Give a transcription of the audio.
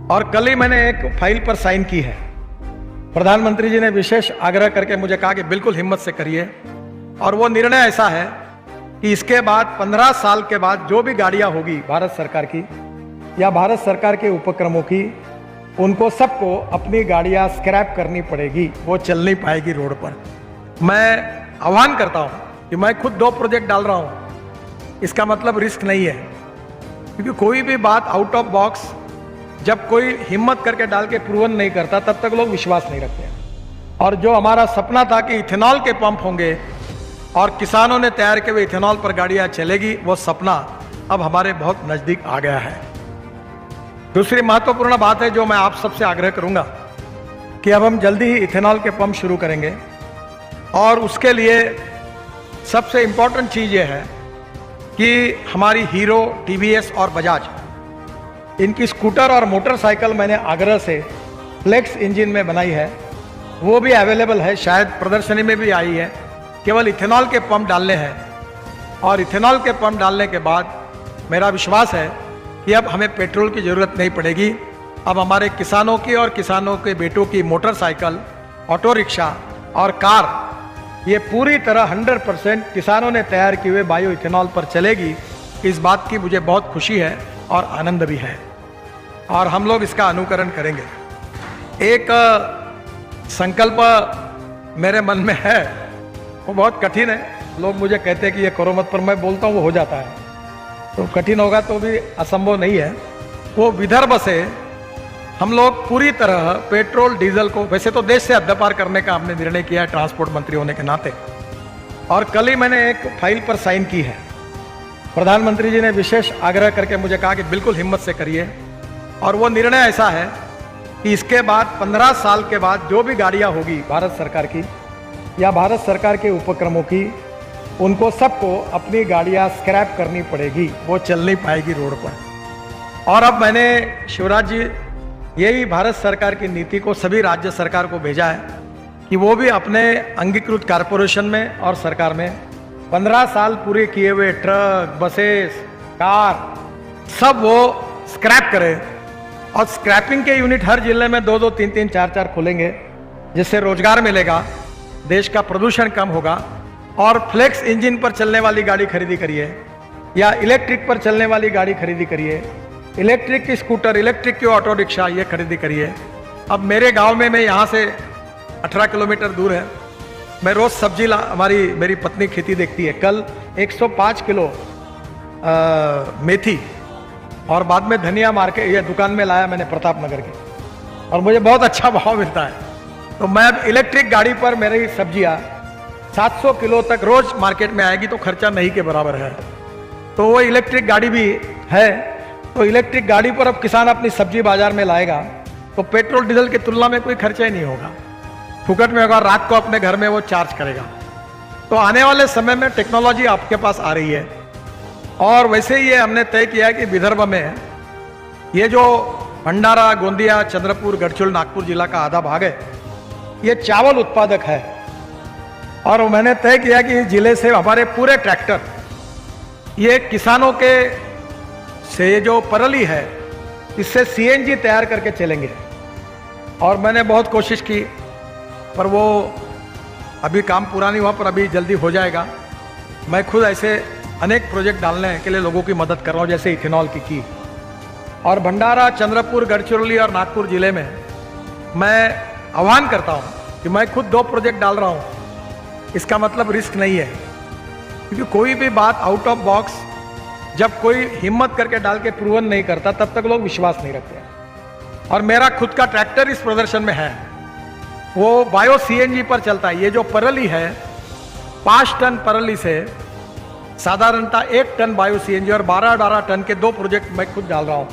और कल ही मैंने एक फाइल पर साइन की है। प्रधानमंत्री जी ने विशेष आग्रह करके मुझे कहा कि बिल्कुल हिम्मत से करिए, और वो निर्णय ऐसा है कि इसके बाद 15 साल के बाद जो भी गाड़ियां होगी भारत सरकार की या भारत सरकार के उपक्रमों की, उनको सबको अपनी गाड़ियां स्क्रैप करनी पड़ेगी, वो चल नहीं पाएगी रोड पर। मैं आह्वान करता हूं कि मैं खुद 2 प्रोजेक्ट डाल रहा हूं, इसका मतलब रिस्क नहीं है, क्योंकि कोई भी बात आउट ऑफ बॉक्स जब कोई हिम्मत करके डाल के प्रूवन नहीं करता तब तक लोग विश्वास नहीं रखते। और जो हमारा सपना था कि इथेनॉल के पंप होंगे और किसानों ने तैयार किए हुए इथेनॉल पर गाड़ियां चलेगी, वो सपना अब हमारे बहुत नजदीक आ गया है। दूसरी महत्वपूर्ण बात है जो मैं आप सबसे आग्रह करूंगा कि अब हम जल्दी ही इथेनॉल के पंप शुरू करेंगे, और उसके लिए सबसे इंपॉर्टेंट चीज ये है कि हमारी हीरो, टीवीएस और बजाज, इनकी स्कूटर और मोटरसाइकिल मैंने आग्रह से फ्लेक्स इंजन में बनाई है, वो भी अवेलेबल है, शायद प्रदर्शनी में भी आई है। केवल इथेनॉल के पंप डालने हैं, और इथेनॉल के पंप डालने के बाद मेरा विश्वास है कि अब हमें पेट्रोल की ज़रूरत नहीं पड़ेगी। अब हमारे किसानों की और किसानों के बेटों की मोटरसाइकिल, ऑटो रिक्शा और कार, ये पूरी तरह 100% किसानों ने तैयार किए हुए बायो इथेनॉल पर चलेगी। इस बात की मुझे बहुत खुशी है और आनंद भी है, और हम लोग इसका अनुकरण करेंगे। एक संकल्प मेरे मन में है, वो बहुत कठिन है। लोग मुझे कहते हैं कि ये करो मत, पर मैं बोलता हूँ वो हो जाता है, तो कठिन होगा तो भी असंभव नहीं है। वो विदर्भ से हम लोग पूरी तरह पेट्रोल डीजल को, वैसे तो देश से हद्दपार करने का हमने निर्णय किया है ट्रांसपोर्ट मंत्री होने के नाते, और कल ही मैंने एक फाइल पर साइन की है। प्रधानमंत्री जी ने विशेष आग्रह करके मुझे कहा कि बिल्कुल हिम्मत से करिए, और वो निर्णय ऐसा है कि इसके बाद 15 साल के बाद जो भी गाड़ियां होगी भारत सरकार की या भारत सरकार के उपक्रमों की, उनको सबको अपनी गाड़ियां स्क्रैप करनी पड़ेगी, वो चल नहीं पाएगी रोड पर। और अब मैंने, शिवराज जी, यही भारत सरकार की नीति को सभी राज्य सरकार को भेजा है कि वो भी अपने अंगीकृत कारपोरेशन में और सरकार में 15 साल पूरे किए हुए ट्रक, बसेस, कार, सब वो स्क्रैप करें। और स्क्रैपिंग के यूनिट हर जिले में 2-2, 3-3, 4-4 खोलेंगे, जिससे रोजगार मिलेगा, देश का प्रदूषण कम होगा। और फ्लेक्स इंजन पर चलने वाली गाड़ी खरीदी करिए, या इलेक्ट्रिक पर चलने वाली गाड़ी खरीदी करिए, इलेक्ट्रिक की स्कूटर, इलेक्ट्रिक की ऑटो रिक्शा, ये खरीदी करिए। अब मेरे गांव में, मैं यहाँ से 18 किलोमीटर दूर है, मैं रोज सब्जी मेरी पत्नी खेती देखती है। कल 105 किलो मेथी और बाद में धनिया मार्केट ये दुकान में लाया मैंने प्रताप नगर के, और मुझे बहुत अच्छा भाव मिलता है। तो मैं अब इलेक्ट्रिक गाड़ी पर मेरी सब्जियां 700 किलो तक रोज मार्केट में आएगी, तो खर्चा नहीं के बराबर है। तो वो इलेक्ट्रिक गाड़ी भी है, तो इलेक्ट्रिक गाड़ी पर अब किसान अपनी सब्जी बाजार में लाएगा, तो पेट्रोल डीजल की तुलना में कोई खर्चा ही नहीं होगा, फुकट में होगा। रात को अपने घर में वो चार्ज करेगा। तो आने वाले समय में टेक्नोलॉजी आपके पास आ रही है, और वैसे ही ये हमने तय किया कि विदर्भ में ये जो भंडारा, गोंदिया, चंद्रपुर, गढ़चिरोली, नागपुर जिला का आधा भाग है, ये चावल उत्पादक है, और मैंने तय किया कि इस जिले से हमारे पूरे ट्रैक्टर ये किसानों के से जो परली है, इससे सीएनजी तैयार करके चलेंगे। और मैंने बहुत कोशिश की, पर वो अभी काम पूरा नहीं हुआ, पर अभी जल्दी हो जाएगा। मैं खुद ऐसे अनेक प्रोजेक्ट डालने के लिए लोगों की मदद कर रहा हूँ, जैसे इथेनॉल की। और भंडारा, चंद्रपुर, गढ़चिरोली और नागपुर जिले में मैं आह्वान करता हूँ कि मैं खुद 2 प्रोजेक्ट डाल रहा हूँ, इसका मतलब रिस्क नहीं है, क्योंकि कोई भी बात आउट ऑफ बॉक्स जब कोई हिम्मत करके डाल के प्रूवन नहीं करता तब तक लोग विश्वास नहीं रखते। और मेरा खुद का ट्रैक्टर इस प्रदर्शन में है, वो बायो सीएनजी पर चलता है। ये जो परली है, 5 टन परली से साधारणतः 1 टन बायो सीएनजी और 12-12 टन के 2 प्रोजेक्ट मैं खुद डाल रहा हूँ।